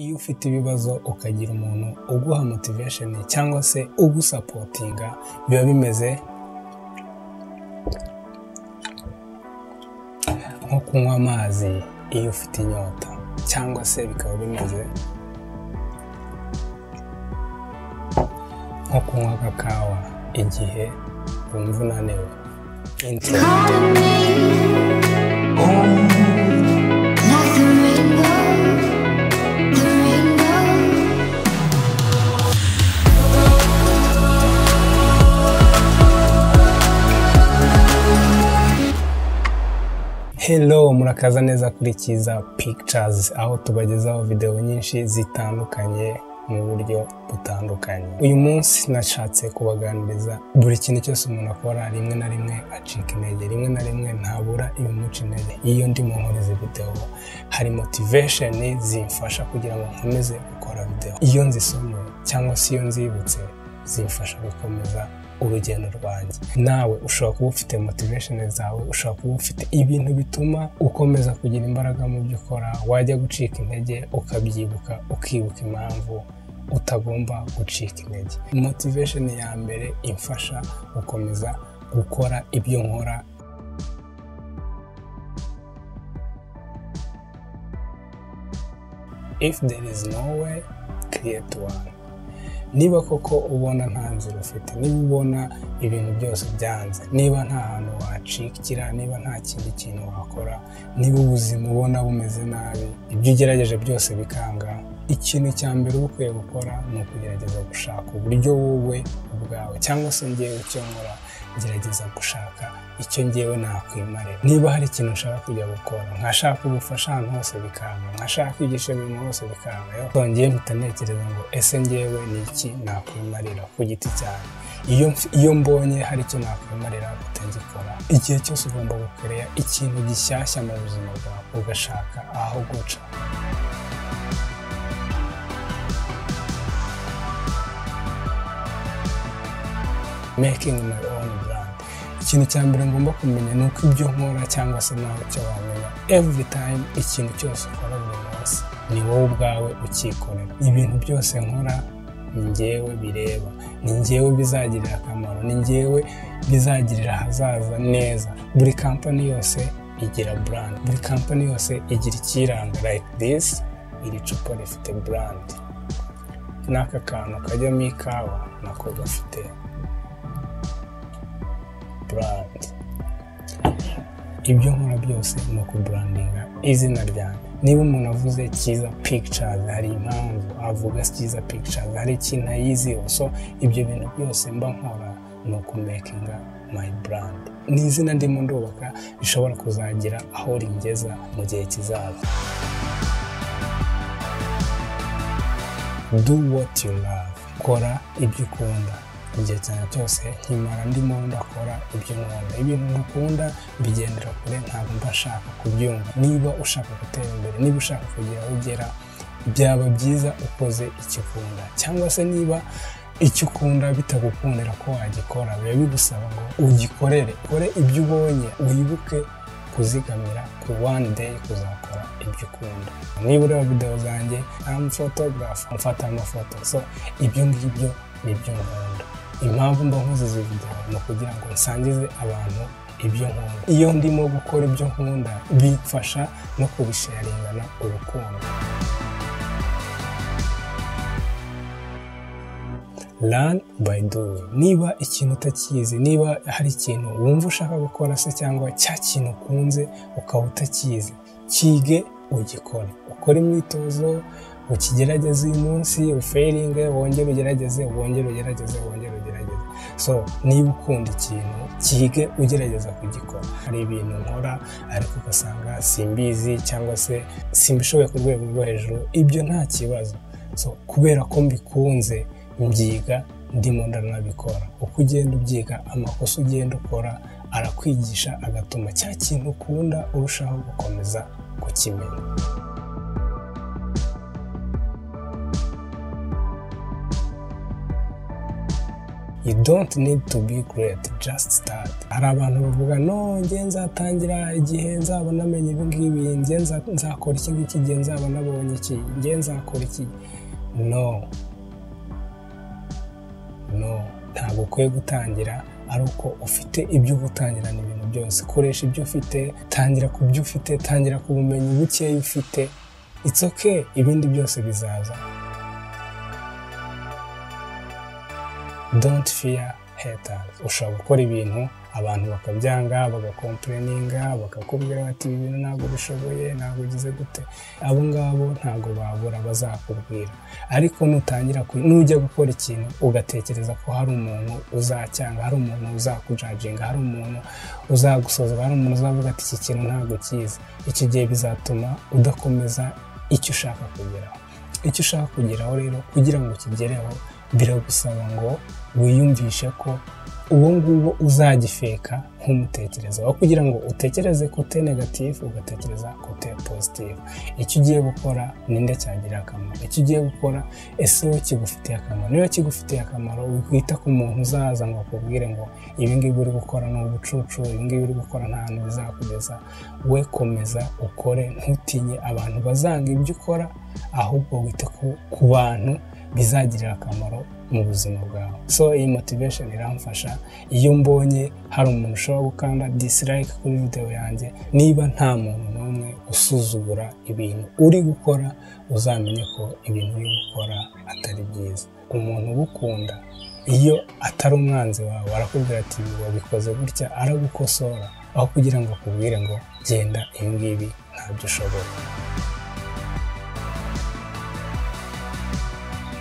Iyo ufite ibibazo ukagira umuntu uguha motivation cyangwa se ugusapotinga biba bimeze nko kunywa amazi iyo ufite inyota, cyangwa se bikaba bimeze nko kunywa agakawa igihe wumva unaniwe. Intro. Hello, murakaza neza kuri Kiza Pictures, aho tubagezaho video nyinshi zitandukanye mu buryo butandukanye. Uyu munsi nashatse kubaganiriza buri kintu cyose umuntu akora rimwe na rimwe acika intege, rimwe na rimwe ntabura ibimuca intege. Iyo ndimo nkora izi video hari motivation zimfasha kugira ngo nkomeze gukora video. Iyo nzisomye cyangwa se iyo nzibutse zimfasha gukomeza urugendo rwanjye. Nawe ushobora kuba ufite motivation zawe, ushobora kuba ufite ibintu bituma ukomeza kugira imbaraga mu byo ukora, wajya gucika intege ukabyibuka, ukibuka impamvu utagomba gucika intege. Motivation ya mbere imfasha gukomeza gukora ibyo nkora. If there is no way, create one. Niba koko ubona nta nzira ufite, niba ubona ibintu byose byanze, niba nta hantu wacikira, niba nta kindi kintu wakora, niba ubuzima ubona bumeze nabi, ibyo ugerageje byose bikanga, ikintu cya mbere uba ukwiye gukora ni ukugerageza gushaka uburyo wowe ubwawe, cyangwa se njyewe icyo nkora gerageza gushaka icyo njyewe nakwimarira. Niba hari ikintu nshaka kujya gukora, nkashaka ubufasha ahantu hose bikanga, nkashaka kwigisha ibintu hose bikanga, twongeye mpita ntekereza ngo ese njyewe ni iki nakwimarira ku giti cyanjye. Iyo mbonye hari icyo nakwimarira utagikora. Igihe cyose ugomba gukorea ikintu gishyashya mu buzima bwawe, ugashaka aho guca. Making my own brand. Ikintu cya mbere ngomba kumenya ni uko ibyo nkora cyangwa se naho icyo wamenya. Every time ikintu cyose ukora buri munsi ni wowe ubwawe ukikorera. Ibintu byose nkora ni njyewe bireba, ni njyewe bizagirira akamaro, ni njyewe bizagirira ahazaza neza. Buri company yose igira brand, buri company yose igira ikiranga. Like this, iri cupa rifite brand. N'aka kantu kajyamo ikawa nako gafite brand. Ibyo nkora byose ni ukubrandinga izina ryanjye. Niba umuntu avuze Kiza Pictures, hari impamvu avuga Kiza Pictures, hari ikintu ayiziho. So ibyo bintu byose mba nkora ni ukumakinga my brand. Ni izina ndimo ndubaka bishobora kuzagira aho ringeza mu gihe kizaza. Do what you love. Kora ibyo ukunda. Igihe cyane cyose nkimara ndimo ndakora ibyo nkunda. Ibintu nkunda bigendera kure, ntabwo mbashaka kubyumva. Niba ushaka gutera imbere, niba ushaka kugira aho ugera, byaba byiza ukoze icyo ukunda. Cyangwa se niba icyo ukunda bitagukundira ko wagikora, biba bigusaba ngo ugikorere. Kore ibyo ubonye, wibuke kuzigamira ku one day kuzakora ibyo ukunda. Niba ureba video zanjye, I'm photographer, mfata amafoto. So ibyo ngibyo nibyo nkunda. Impamvu mba nkoze izi video ni ukugira ngo nsangize abantu ibyo nkunda. Iyo ndimo gukora ibyo nkunda bimfasha no kubisharingana urukundo. Learn by doing. Niba ikintu utakizi, niba hari ikintu wumva ushaka gukora se cyangwa cya kintu ukunze ukaba utakizi, kige ugikore. Ukore imyitozo, ukigerageze uyu munsi, ufailinge, wongere ugerageze, wongere ugerageze. So niba ukunda ikintu, kige ugerageza kugikora. Hari ibintu nkora ariko ugasanga simbizi cyangwa se simbishoboye ku rwego rwo hejuru, ibyo nta kibazo. So kubera ko mbikunze, mbyiga ndimo ndanabikora. Uko ugenda ubyiga, amakosa ugenda ukora arakwigisha, agatuma cya kintu ukunda urushaho gukomeza kukimenya. You don't need to be great, just start. Hari abantu bavuga no nge nzatangira igihe nzaba namenye ibi ngibi, nge nzakora iki ngiki, nge nzaba nabonye iki, nge nzakora iki. No, ntabwo ukwiye gutangira ari uko ufite ibyo gutangirana ibintu byose. Koresha ibyo ufite, tangira ku byo ufite, tangira ku bumenyi bukeya ufite. It's okay, ibindi byose bizaza. Don't fear haters. Ushobora gukora ibintu abantu bakabyanga, bagakomplaininga, bakakubwira bati ibi bintu ntabwo bishoboye, ntabwo ugize gute. Abo ngabo ntabwo babura bazakubwira. Ariko nutangira nujya gukora ikintu ugatekereza ko hari umuntu uzacyanga, hari umuntu uzakujajinga, hari umuntu uzagusozwa, hari umuntu uzavuga ati iki kintu ntabwo kiza, iki gihe bizatuma udakomeza icyo ushaka kugeraho. Icyo ushaka kugeraho rero kugira ngo ukigereho biragusaba ngo wiyumvishe ko uwo nguwo uzagifeka nk'umutekereza, aho kugira ngo utekereze kote negative ugatekereza kote positive. Icyo ugiye gukora ninde cyagirira akamaro, icyo ugiye gukora ese wowe kigufitiye akamaro. Niba kigufitiye akamaro wita ku muntu uzaza ngo akubwire ngo ibi ngibi uri gukora ni ubucucu, ibi ngibi uri gukora nta hantu bizakugeza. We komeza ukore, ntutinye abantu bazanga ibyo ukora, ahubwo wite ku bantu bizagirira akamaro mu buzima bwawe. So iyi motivation iramfasha iyo mbonye hari umuntu ushobora gukanda dislike kuri video yanjye. Niba nta muntu n'umwe usuzugura ibintu uri gukora, uzamenye ko ibintu uri gukora atari byiza. Umuntu ugukunda iyo atari umwanzi wawe arakubwira ati wabikoze gutya, aragukosora aho kugira ngo akubwire ngo genda ibi ngibi ntabyo ushoboye.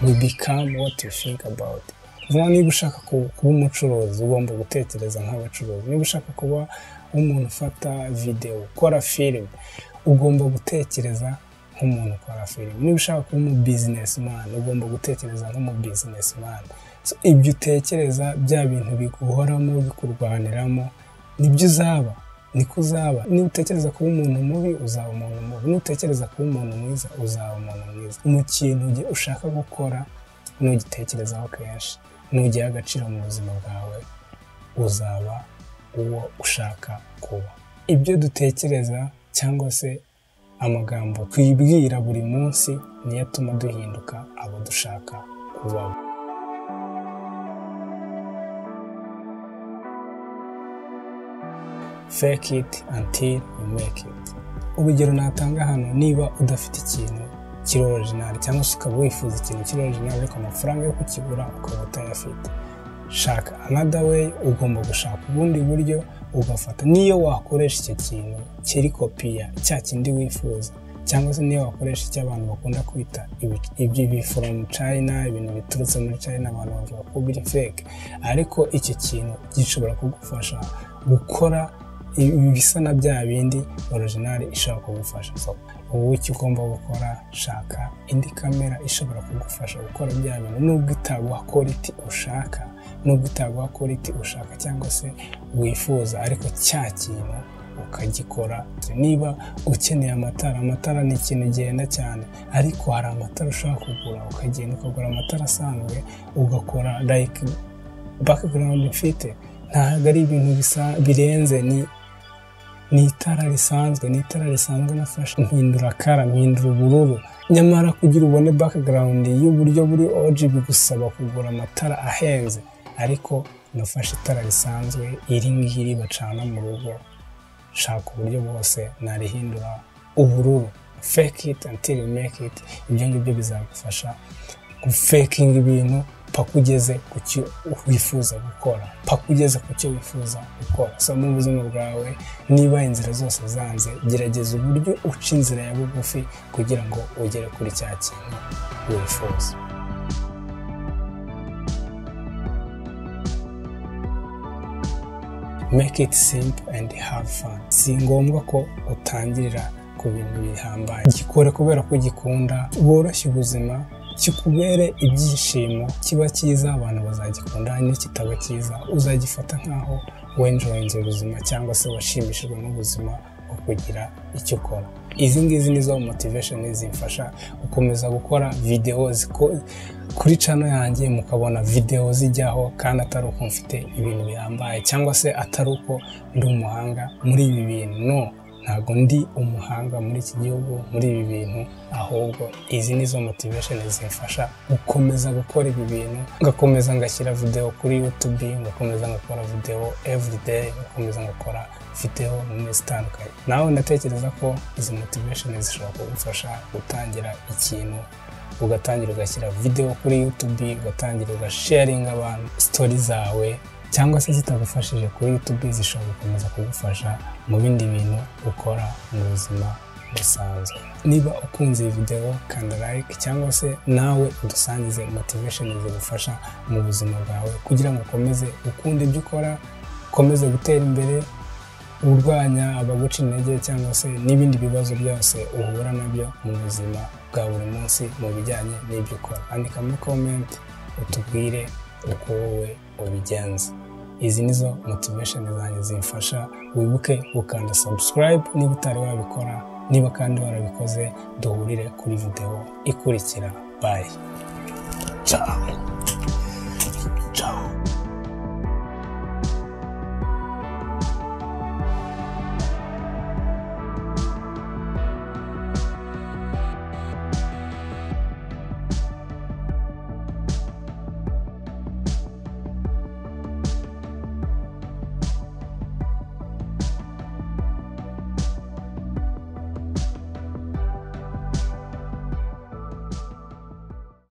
We become what you think about. Niba ushaka kuba umucuruzi ugomba gutekereza nk'abacuruzi. Niba ushaka kuba umuntu ufata video, ukora film, ugomba gutekereza nk'umuntu ukora film. Niba ushaka kuba umu businessman ugomba gutekereza nk'umu businessman. So ibyo utekereza bya bintu biguhoramo bikurwaniramo nibyo uzaba, niko uzaba. Niba utekereza kuba umuntu mubi uzaba umuntu mubi, niba utekereza kuba umuntu mwiza uzaba umuntu mwiza. Mu kintu ushaka gukora nugitekerezaho kenshi, nugiha agaciro mu buzima bwawe, uzaba uwo ushaka kuba. Ibyo dutekereza cyangwa se amagambo twibwira buri munsi niyo atuma duhinduka abo dushaka kuba. Fake it until you make it. Urugero natanga hano, niba udafite ikintu kiri original cyangwa se ukaba wifuza ikintu kiri original ariko amafaranga yo kukigura ukaba utayafite, shaka another way. Ugomba gushaka ubundi buryo ugafata. Niyo wakoresha icyo kintu kiri kopiya cya kindi wifuza, cyangwa se niyo wakoresha icyo abantu bakunda kwita ibyo from China, ibintu biturutse muri China abantu bavuga ko biri fake, ariko icyo kintu gishobora kugufasha gukora ibisa na bya bindi original ishaka kugufasha. So ubu icyo ugomba gukora, shaka indi kamera ishobora kugufasha gukora bya bintu nubwo itaguha quality ushaka, nubwo itaguha quality ushaka cyangwa se wifuza, ariko cya kintu ukagikora. Niba ukeneye amatara ni ikintu genda cyane, ariko hari amatara ushaka kugura, ukagenda ukagura amatara asanzwe ugakora like background mfite. Ntabwo ari ibintu birenze, ni itara risanzwe, nafashe mpindura kara, mpindura ubururu. Nyamara kugira ubone background y'uburyo buri OG bigusaba kugura amatara ahenze, ariko nafashe itara risanzwe iri ngiri bacana mu rugo, shaka uburyo bwose narihindura ubururu. Fake it until you make it. Ibyo ngibyo bizagufasha gufaking ibintu paka ugeze ku cyo wifuza gukora, paka ugeze ku cyo wifuza gukora. So mu buzima bwawe niba inzira zose zanze, gerageza uburyo uca inzira ya bugufi kugira ngo ugere kuri cya kintu wifuza. Make it simple and have fun. Si ngombwa ko utangirira ku bintu bihambaye. Gikore kubera ko gikunda, woroshye ubuzima, kikubere ibyishimo, kiba cyiza abantu bazagikunda, n'ikitaba cyiza uzagifata nkaho wenjoyinze ubuzima cyangwa se washimishijwe n'ubuzima bwo kugira icyo ukora. Izi ngizi nizo motivation zimfasha gukomeza gukora video kuri channel yanjye mukabona video zijyaho kandi atari uko mfite ibintu bihambaye cyangwa se atari uko ndi umuhanga muri ibi bintu. No, ntabwo ndi umuhanga muri iki gihugu muri ibi bintu, ahubwo izi nizo motivation zimfasha gukomeza gukora ibi bintu, ngakomeza ngashyira video kuri YouTube, ngakomeza ngakora video everyday, ngakomeza ngakora video mu minsi itandukanye. Nawe ndatekereza ko izi motivation zishobora kugufasha gutangira ikintu, ugatangira ugashyira video kuri YouTube, ugatangira ugasharinga abantu story zawe, cyangwa se zitagufashije kuri YouTube zishobora gukomeza kugufasha mu bindi bintu ukora mu buzima busanzwe. Niba ukunze iyi video kanda like, cyangwa se nawe udusangize motivation zigufasha mu buzima bwawe kugira ngo ukomeze ukunde ibyo ukora, ukomeze gutera imbere, urwanya abaguca intege cyangwa se n'ibindi bibazo byose uhura nabyo mu buzima bwa buri munsi mu bijyanye n'ibyo ukora. Andika muri comment utubwire uko wowe ubigenza. Izi nizo motivation zanjye zimfasha. Wibuke gukanda subscribe niba utari wabikora, niba kandi warabikoze duhurire kuri video ikurikira. Bye. Ciao. Ciao.